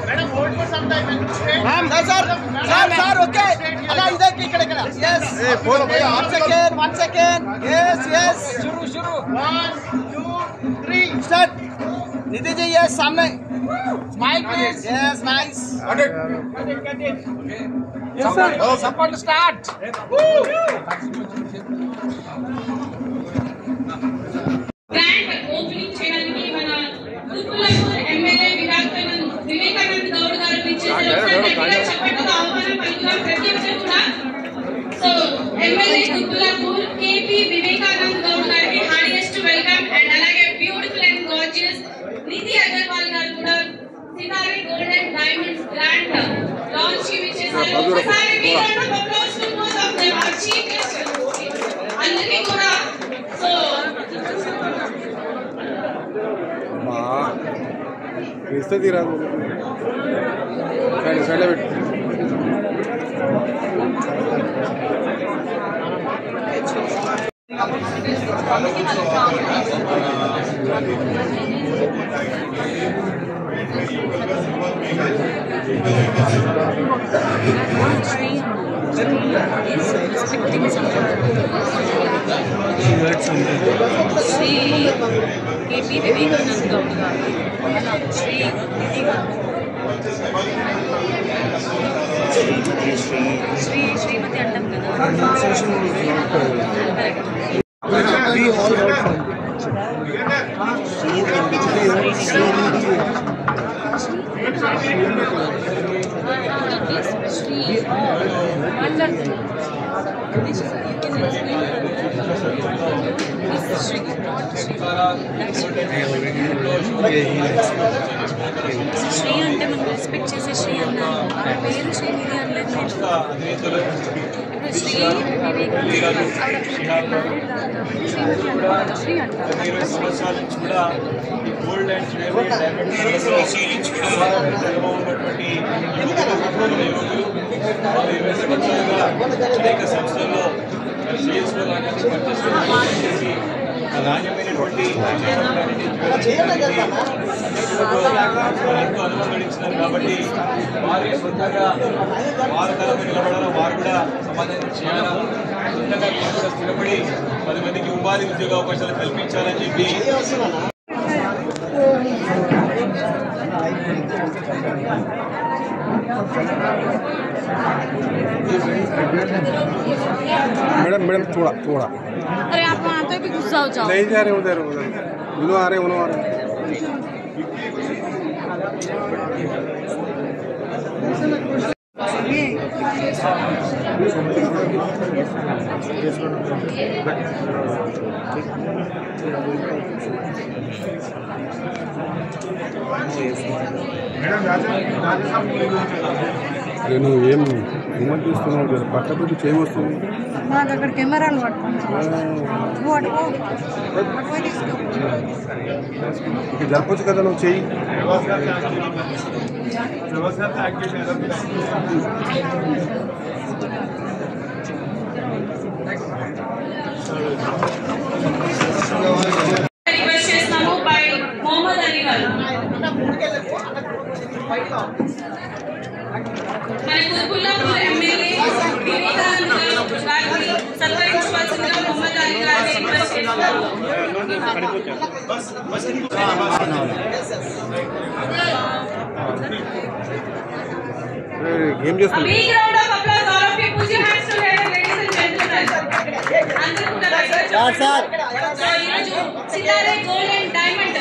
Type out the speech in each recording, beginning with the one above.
Madam, hold for some time. Ma'am, sir, okay. Ala, idhar ki, ikkada. Yes. Hey, follow, bhaiya. 1 second. Yes. Shuru. 1, 2, 3. Start. Nidhi ji, yes, samne. Smile, please. Yes, nice. Cut it. Okay. Yes, sir. Support to start. Grand opening చేయడానికి మన Quthbullapur MLA Vivekanand Goud గారు విచ్చేశారు. గట్టిగా చప్పట్లతో ఆహ్వానం పలుకుదాం ప్రతి ఒక్కరు కూడా. So MLA Quthbullapur KP Vivekanand Goud గారికి హార్డియెస్ట్ వెల్కమ్. అండ్ అలాగే beautiful and gorgeous Nidhi Agarwal గారు కూడా Sitare gold and diamonds grand launch కి విచ్చేశారు. ఒకసారి వీరందరూ applause to both of them our chief guest. అందరికీ కూడా సో ఇస్తుంది రాదు సైడ్లో పెట్టు శ్రీ కేపీ వివేకానంద్ గౌడ్ గారు శ్రీ శ్రీమతి అంటాం కదా శ్రీ మాట్లాడుతున్నాను శ్రీ అంటే మనం రెస్పెక్ట్ చేసే శ్రీ అన్నాను. పేరు శ్రీనిధి అనలేదు నేను. ఇప్పుడు శ్రీ శ్రీ అంటారు. అనేక సంస్థల్లో నాణ్యమైనటువంటి అనుమతించినారు కాబట్టి వారి సొంతంగా వారి తరపు నిలబడాలి. వారు కూడా సమాధానం చేయాలా. సొంతంగా మీరు కూడా స్థిరపడి 10 మందికి ఉపాధి ఉద్యోగ అవకాశాలు కల్పించాలని చెప్పి मैडम थोड़ा अरे आप वहाँ तो भी गुस्सा हो जाओ. नहीं जा रहे उधर उन्हों आ रहे అరే నువ్వేం గుమ్మం చూస్తున్నావు కదా పక్కపొద్దు చేయవస్తుంది. మాకు అక్కడ కెమెరాలు ఇక జరపచ్చు కదా నువ్వు చెయ్యి. రిక్వెస్ట్ చేస్తున్నాము బై మొహమ్మద్ అలీ గారు. మన కుతుబుల్లాపూర్ ఎమ్మెల్యే వివేకానంద్ గారిని సత్కరించవలసిందిగా మొహమ్మద్ అలీ గారిని రిక్వెస్ట్ చేస్తున్నాము. ఏం చేస్తున్నావు? Big round of applause. All of you put your hands together, ladies and gentlemen. అందరూ కూడా ఈరోజు Sitare gold and diamond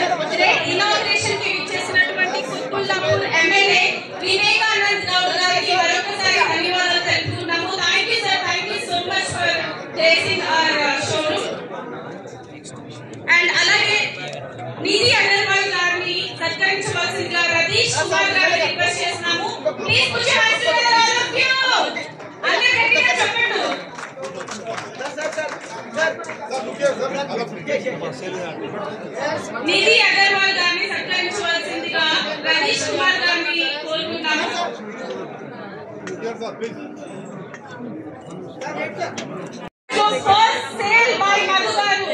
inauguration కి ఇచ్చేసినటువంటి కుతుబుల్లాపూర్ ఎమ్మెల్యే వివేకానంద్ గౌడ్ గారికి మరొకసారి ధన్యవాదాలు తెలుపుతున్నాము. Thank you sir, thank you so much for gracing our showroom. And అలాగే నిధి అగర్వాల్ గారిని సత్కరించవలసిందిగా రతీష్ కుమార్ గారిని రిక్వెస్ట్ చేస్తున్నాము. Please put your hands together all of you. అందరూ గట్టిగా చెప్పండి. నిధి అగర్వాల్ గారిని సత్కరించవలసిందిగా రతీష్ కుమార్ గారిని కోరుకుంటున్నాము. So first sale by Madhu garu.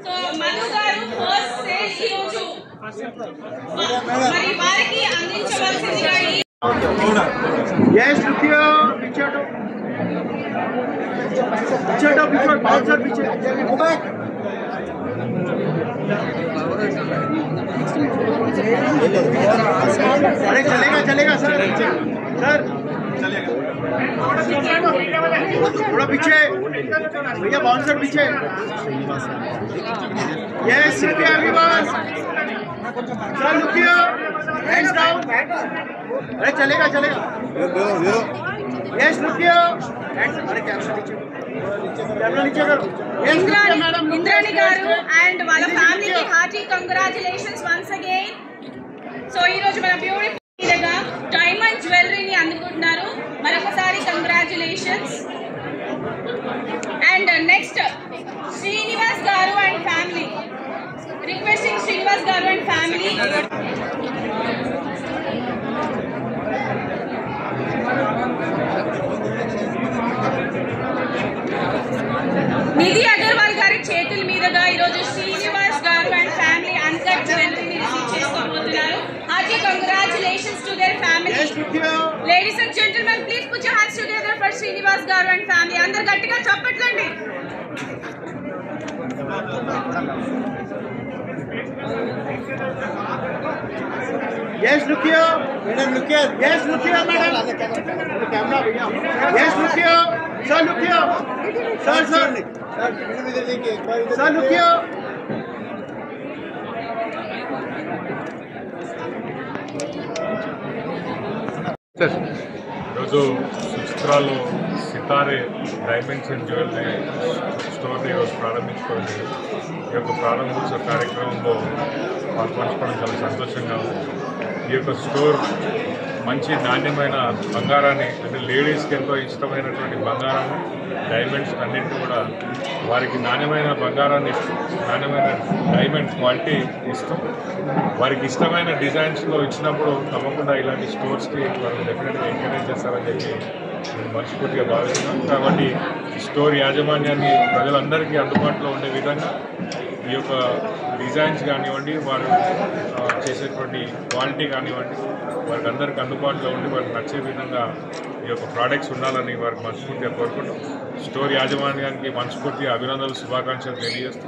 So Madhu garu first sale ఈ రోజు మరి వారికి అందించవలసిందిగా Yes, look here. Picture to. Picture. Bouncer picture. Go back. अरे चलेगा सर थोड़ा पीछे भैया बाउंसर पीछे yes everyone sir look here hands down अरे चलेगा यस लुक हियर हैंड्स अरे कैमरा नीचे करो ఇంద్రాణి గారు అండ్ వాళ్ళ ఫ్యామిలీకి hearty congratulations once again. So ఈ రోజు మన బ్యూటిఫుల్ మీదగా డైమండ్ జ్యువెలరీని అందుకుంటున్నారు. మరొకసారి కంగ్రాచులేషన్స్. అండ్ నెక్స్ట్ శ్రీనివాస్ గారు అండ్ ఫ్యామిలీ, రిక్వెస్టింగ్ శ్రీనివాస్ గారు అండ్ ఫ్యామిలీ. నిధి అగర్వాల్ గారి చేతుల మీదుగా ఈరోజు శ్రీనివాస్ గారు అండ్ ఫ్యామిలీ అన్కట్ జ్యువెలరీని రిసీవ్ చేసుకోబోతున్నారు. Hearty congratulations to their family. Ladies and gentlemen please put your hands together for Srinivas గారు అండ్ ఫ్యామిలీ. అందరు గట్టిగా చప్పట్లండి. Yes, look here. Madam, look here. Yes, look here, madam. Camera, भैया. Yes, look here. Sir, look here. Sir. Sir, look here. ఈరోజు సుచిత్రాలో Sitaare diamonds and jewellery స్టోర్ని ఈరోజు ప్రారంభించుకోండి. ఈ యొక్క ప్రారంభోత్సవ కార్యక్రమంలో పాల్పంచుకోవడం చాలా సంతోషంగా ఉంది. ఈ యొక్క స్టోర్ మంచి నాణ్యమైన బంగారాన్ని, అంటే లేడీస్కి ఎంతో ఇష్టమైనటువంటి బంగారాన్ని, డైమండ్స్ అన్నింటినీ కూడా వారికి నాణ్యమైన బంగారాన్ని ఇస్తూ, నాణ్యమైన డైమండ్ క్వాలిటీ ఇస్తూ, వారికి ఇష్టమైన డిజైన్స్లో ఇచ్చినప్పుడు తప్పకుండా ఇలాంటి స్టోర్స్కి వారు డెఫినెట్గా ఎంకరేజ్ చేస్తారని చెప్పి నేను మనస్ఫూర్తిగా భావిస్తున్నాను. కాబట్టి స్టోర్ యాజమాన్యాన్ని ప్రజలందరికీ అందుబాటులో ఉండే విధంగా ఈ యొక్క డిజైన్స్ కానివ్వండి, వారు చేసేటువంటి క్వాలిటీ కానివ్వండి, వారికి అందరికీ అందుబాటులో ఉండి వారికి నచ్చే విధంగా ఈ యొక్క ప్రోడక్ట్స్ ఉండాలని వారికి మనస్ఫూర్తిగా కోరుకుంటాం. స్టోర్ యాజమాన్యానికి మనస్ఫూర్తిగా అభినందనలు, శుభాకాంక్షలు తెలియజేస్తూ,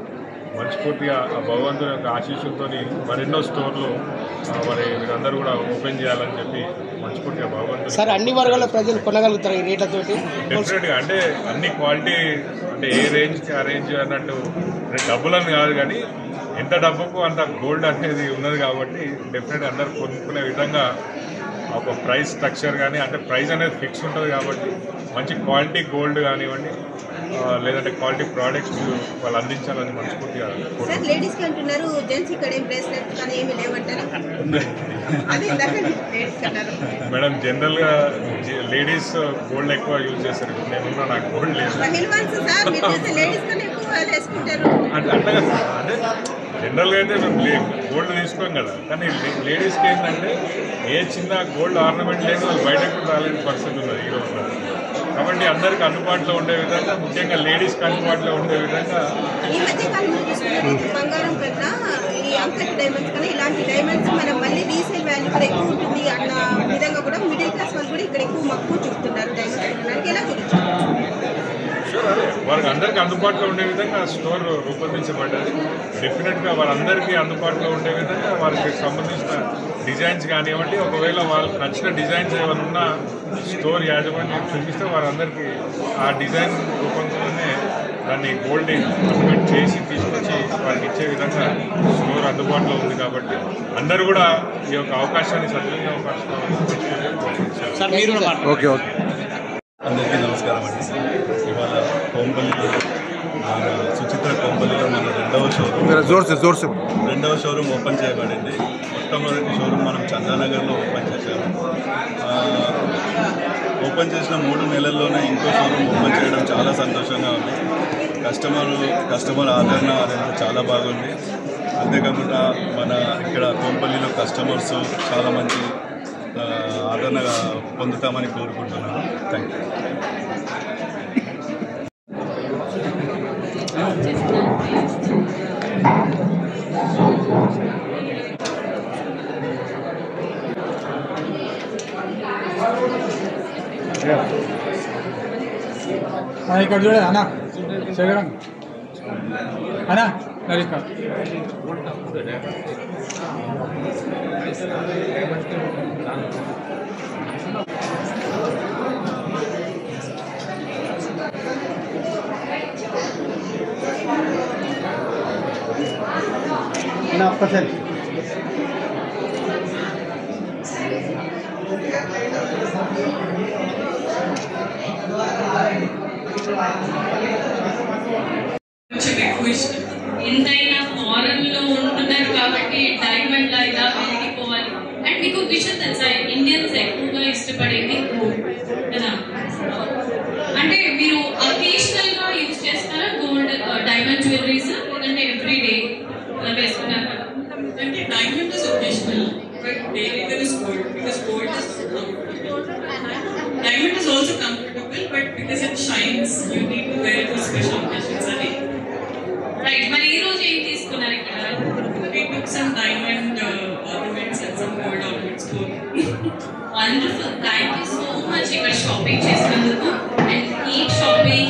మనస్ఫూర్తిగా భగవంతుని యొక్క ఆశీస్సులతో మరెన్నో స్టోర్లు మరి మీరందరూ కూడా ఓపెన్ చేయాలని చెప్పి మనస్ఫూర్తిగా భగవంతుడు. సార్, అన్ని వర్గాల ప్రజలు కొనగలుగుతారు ఈ రేట్లతోటి? డెఫినెట్గా, అంటే అన్ని క్వాలిటీ, అంటే ఏ రేంజ్కి ఆ రేంజ్ అన్నట్టు డబ్బులని కాదు, కానీ ఎంత డబ్బుకు అంత గోల్డ్ అనేది ఉన్నది కాబట్టి డెఫినెట్గా అందరు కొనుక్కునే విధంగా ఒక ప్రైస్ స్ట్రక్చర్ కానీ, అంటే ప్రైస్ అనేది ఫిక్స్ ఉంటుంది కాబట్టి మంచి క్వాలిటీ గోల్డ్ కానివ్వండి, లేదంటే క్వాలిటీ ప్రోడక్ట్స్ వాళ్ళు అందించాలని మనస్ఫూర్తిగా. సార్, లేడీస్కి అంటున్నారు, జెంట్స్ ఇక్కడ ఏం బ్రేస్లెట్ కానీ ఏమి లేవంటారు. మేడం, జనరల్గా లేడీస్ గోల్డ్ ఎక్కువ యూజ్ చేస్తారు. నేనున్నా, నాకు గోల్డ్ లేదు. అంటే జనరల్గా అయితే మేము గోల్డ్ తీసుకోం కదా, కానీ లేడీస్కి ఏంటంటే ఏ చిన్న గోల్డ్ ఆర్నమెంట్ లేదు, వాళ్ళు బయటకు కూడా రాలేని పరిస్థితి ఉన్నది ఈ రోజున. కాబట్టి అందరికి అందుబాటులో ఉండే విధంగా, ముఖ్యంగా లేడీస్కి అందుబాటులో ఉండే విధంగా బంగారం కన్నా ఈ అంకట్ డైమండ్స్ కన్నా ఇలాంటి డైమండ్స్ మనం మళ్ళీ రీసేల్ వాల్యూ కూడా ఎక్కువ ఉంటుంది అన్న విధంగా కూడా మిడిల్ క్లాస్ వాళ్ళు కూడా ఇక్కడ ఎక్కువ మక్కువ చూపుతున్నారు డైమండ్స్. ఎలా చూపించారు? వారికి అందరికీ అందుబాటులో ఉండే విధంగా స్టోర్ రూపొందించబడ్డది. డెఫినెట్గా వారందరికీ అందుబాటులో ఉండే విధంగా వారికి సంబంధించిన డిజైన్స్ కానివ్వండి, ఒకవేళ వాళ్ళకి నచ్చిన డిజైన్స్ ఏమైనా ఉన్నా స్టోర్ యాజమాన్యం చూపిస్తే వారందరికీ ఆ డిజైన్ రూపంలోనే దాన్ని గోల్డ్ ఇన్వెస్ట్మెంట్ చేసి తీసుకొచ్చి వారికి ఇచ్చే విధంగా స్టోర్ అందుబాటులో ఉంది. కాబట్టి అందరూ కూడా ఈ యొక్క అవకాశాన్ని సద్వినియోగం ఓకే. అందరికీ నమస్కారం అండి. ఇవాళ కోంపల్లిలో సుచిత్ర కోంపల్లిలో మన రెండవ షోరూమ్ ఓపెన్ చేయబడింది. మొట్టమొదటి షోరూమ్ మనం చందానగర్లో ఓపెన్ చేశాము. ఓపెన్ చేసిన 3 నెలల్లోనే ఇంకో షోరూమ్ ఓపెన్ చేయడం చాలా సంతోషంగా ఉంది. కస్టమర్ ఆదరణ అదంతా చాలా బాగుంది. అంతేకాకుండా మన ఇక్కడ కోంపల్లిలో కస్టమర్స్ చాలా మంచి ఆదరణ పొందుతామని కోరుకుంటున్నాను. Thank you. ఇక్కడ చూడదు అన్నా శేఖరం అన్నా నరేష్ ఒక్కసారి ఎంతైనా ఫారెన్ లో ఉంటున్నారు కాబట్టి డైమండ్ లా ఇలా వెలిగిపోవాలి. అండ్ మీకు విషయం తెలుసా, ఇండియన్స్ ఎక్కువగా ఇష్టపడేది గోల్డ్ కదా. అంటే మీరు అకేషనల్ గా యూజ్ చేస్తారా గోల్డ్ డైమండ్ జ్యువెలరీస్, లేదంటే ఎవ్రీ డే వేసుకున్నారు కదా? అంటే diamond is occasional but daily wear is gold because gold is diamond is also comfortable but because it shines you need to wear it for special occasions ani right. మరి ఈ రోజు ఏం తీసుకున్నారు ఇక్కడ? we took some diamond ornaments and some gold ornaments too. Wonderful. Thank you so much ఇక్కడ shopping చేసినందుకు. And keep shopping